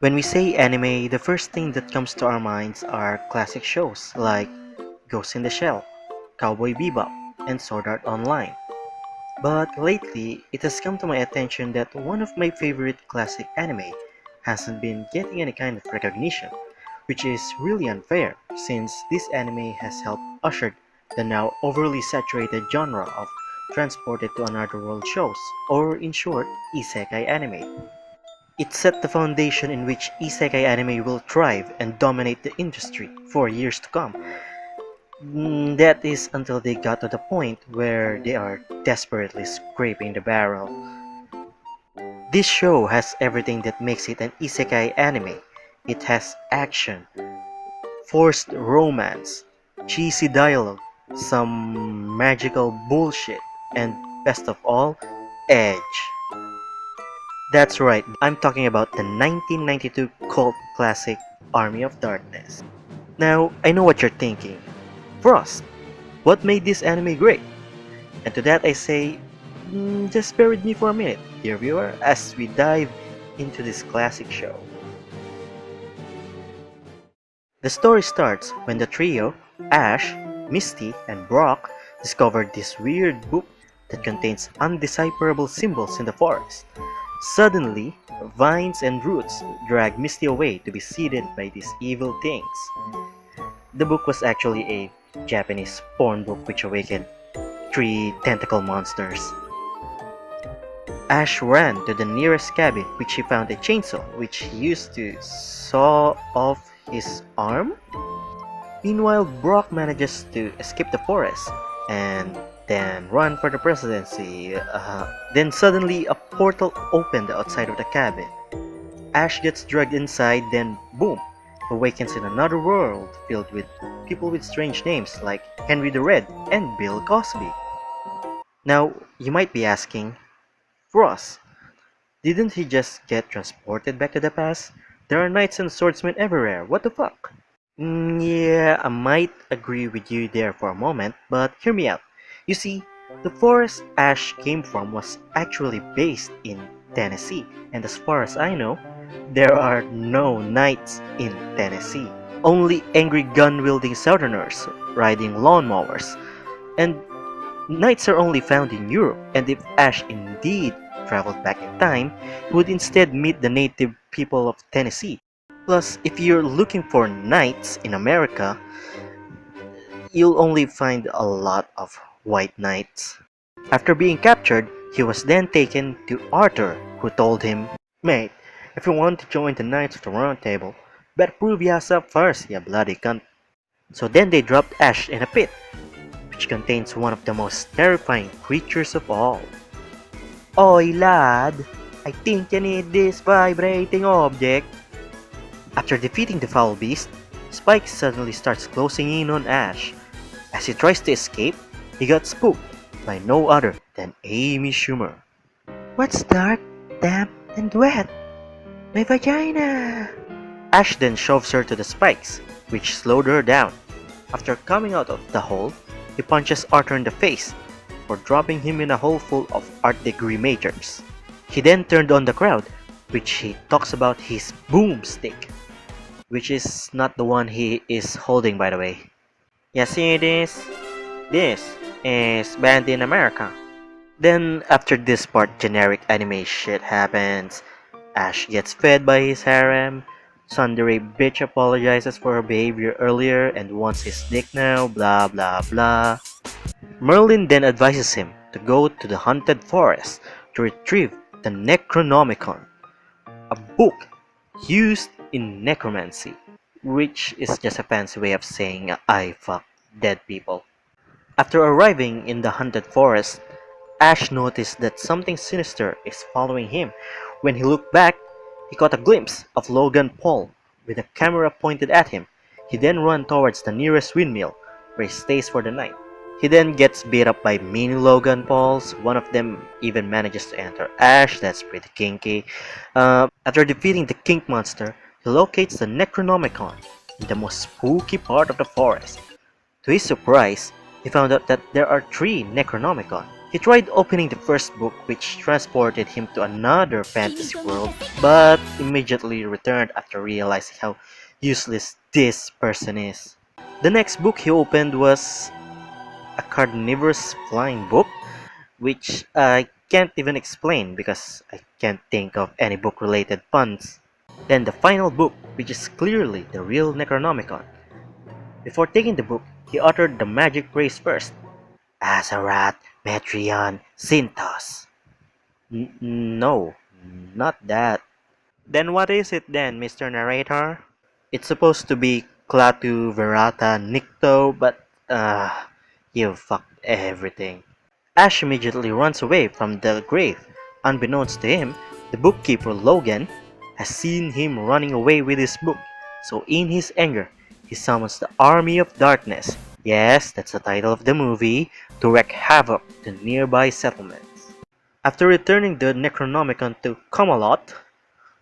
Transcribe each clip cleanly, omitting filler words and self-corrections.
When we say anime, the first thing that comes to our minds are classic shows like Ghost in the Shell, Cowboy Bebop, and Sword Art Online. But lately, it has come to my attention that one of my favorite classic anime hasn't been getting any kind of recognition, which is really unfair since this anime has helped usher the now overly saturated genre of transported to another world shows, or in short, Isekai anime. It set the foundation in which Isekai anime will thrive and dominate the industry for years to come. That is until they got to the point where they are desperately scraping the barrel. This show has everything that makes it an isekai anime. It has action, forced romance, cheesy dialogue, some magical bullshit, and best of all, edge. That's right, I'm talking about the 1992 cult classic Army of Darkness. Now, I know what you're thinking. Frost, what made this anime great? And to that I say, just bear with me for a minute, dear viewer, as we dive into this classic show. The story starts when the trio, Ash, Misty, and Brock, discovered this weird book that contains undecipherable symbols in the forest. Suddenly, vines and roots drag Misty away to be seeded by these evil things. The book was actually a Japanese porn book which awakened three tentacle monsters. Ash ran to the nearest cabin which he found a chainsaw which he used to saw off his arm. Meanwhile, Brock manages to escape the forest and then run for the presidency. Then suddenly a portal opened outside of the cabin. Ash gets dragged inside, then boom, awakens in another world filled with people with strange names like Henry the Red and Bill Cosby. Now, you might be asking, Ross, didn't he just get transported back to the past? There are knights and swordsmen everywhere, what the fuck? Yeah, I might agree with you there for a moment, but hear me out. You see, the forest Ash came from was actually based in Tennessee, and as far as I know, there are no knights in Tennessee. Only angry gun-wielding southerners riding lawnmowers. And knights are only found in Europe, and if Ash indeed traveled back in time, he would instead meet the native people of Tennessee. Plus, if you're looking for knights in America, you'll only find a lot of white knights. After being captured, he was then taken to Arthur, who told him, "Mate, if you want to join the Knights of the Round Table, better prove yourself first, you bloody cunt." So then they dropped Ash in a pit, which contains one of the most terrifying creatures of all. "Oi lad, I think you need this vibrating object." After defeating the foul beast, Spike suddenly starts closing in on Ash. As he tries to escape, he got spooked by no other than Amy Schumer. "What's dark, damp, and wet? My vagina!" Ash then shoves her to the spikes, which slowed her down. After coming out of the hole, he punches Arthur in the face for dropping him in a hole full of art degree majors. He then turned on the crowd, which he talks about his boomstick, which is not the one he is holding, by the way. "You see this? This is banned in America." Then, after this part generic anime shit happens, Ash gets fed by his harem, Tsundere bitch apologizes for her behavior earlier and wants his dick now, blah blah blah. Merlin then advises him to go to the haunted forest to retrieve the Necronomicon, a book used in necromancy, which is just a fancy way of saying I fuck dead people. After arriving in the haunted forest, Ash noticed that something sinister is following him. When he looked back, he caught a glimpse of Logan Paul with a camera pointed at him. He then ran towards the nearest windmill, where he stays for the night. He then gets beat up by mini Logan Pauls. One of them even manages to enter Ash, that's pretty kinky. After defeating the kink monster, he locates the Necronomicon in the most spooky part of the forest. To his surprise, he found out that there are 3 Necronomicon He tried opening the first book, which transported him to another fantasy world, but immediately returned after realizing how useless this person is. The next book he opened was a carnivorous flying book, which I can't even explain because I can't think of any book related puns. Then the final book, which is clearly the real Necronomicon. Before taking the book, he uttered the magic phrase first: Azarat, Metreon, Synthos. No, not that. Then what is it then, Mr. Narrator? It's supposed to be Klaatu Verata Nikto, but you fucked everything. Ash immediately runs away from the grave. Unbeknownst to him, the bookkeeper Logan has seen him running away with his book, so in his anger, he summons the Army of Darkness. Yes, that's the title of the movie, to wreak havoc to nearby settlements. After returning the Necronomicon to Camelot,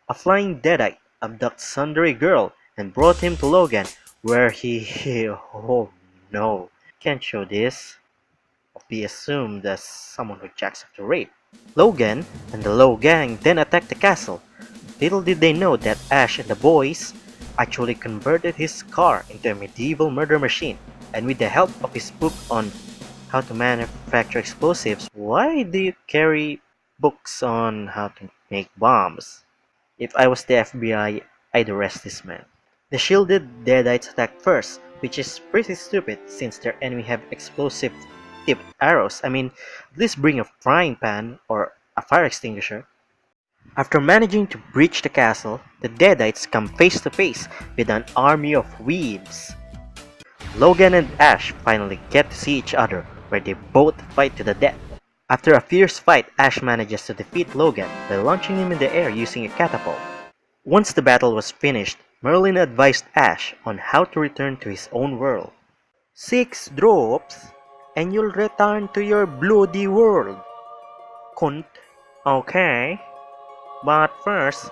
a flying deadite abducts Sundari Girl and brought him to Logan, where he oh no, can't show this, be assumed as someone who jacks up to rape. Logan and the Low Gang then attacked the castle. Little did they know that Ash and the boys actually converted his car into a medieval murder machine, and with the help of his book on how to manufacture explosives. Why do you carry books on how to make bombs? If I was the FBI, I'd arrest this man. The shielded Deadites attacked first, which is pretty stupid since their enemy have explosive tipped arrows. I mean, at least bring a frying pan or a fire extinguisher. After managing to breach the castle, the Deadites come face to face with an army of weebs. Logan and Ash finally get to see each other, where they both fight to the death. After a fierce fight, Ash manages to defeat Logan by launching him in the air using a catapult. Once the battle was finished, Merlin advised Ash on how to return to his own world. 6 drops, and you'll return to your bloody world. Cunt. Okay, but first,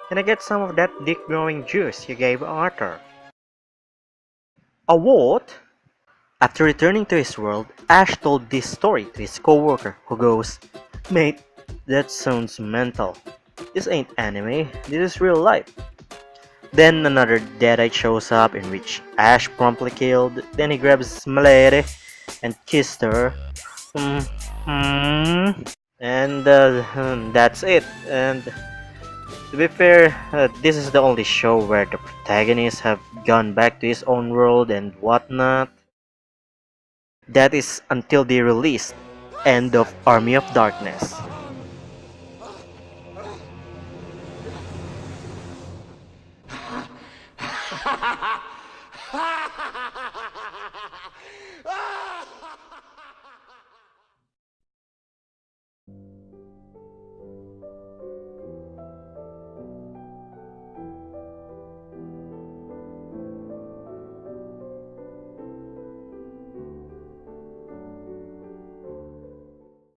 can I get some of that dick-growing juice you gave Arthur? A what? After returning to his world, Ash told this story to his co-worker, who goes, "Mate, that sounds mental. This ain't anime, this is real life." Then another Deadite shows up, in which Ash promptly killed. Then he grabs Malere and kissed her. And that's it. And to be fair, this is the only show where the protagonists have gone back to his own world and whatnot. That is until they released End of Army of Darkness.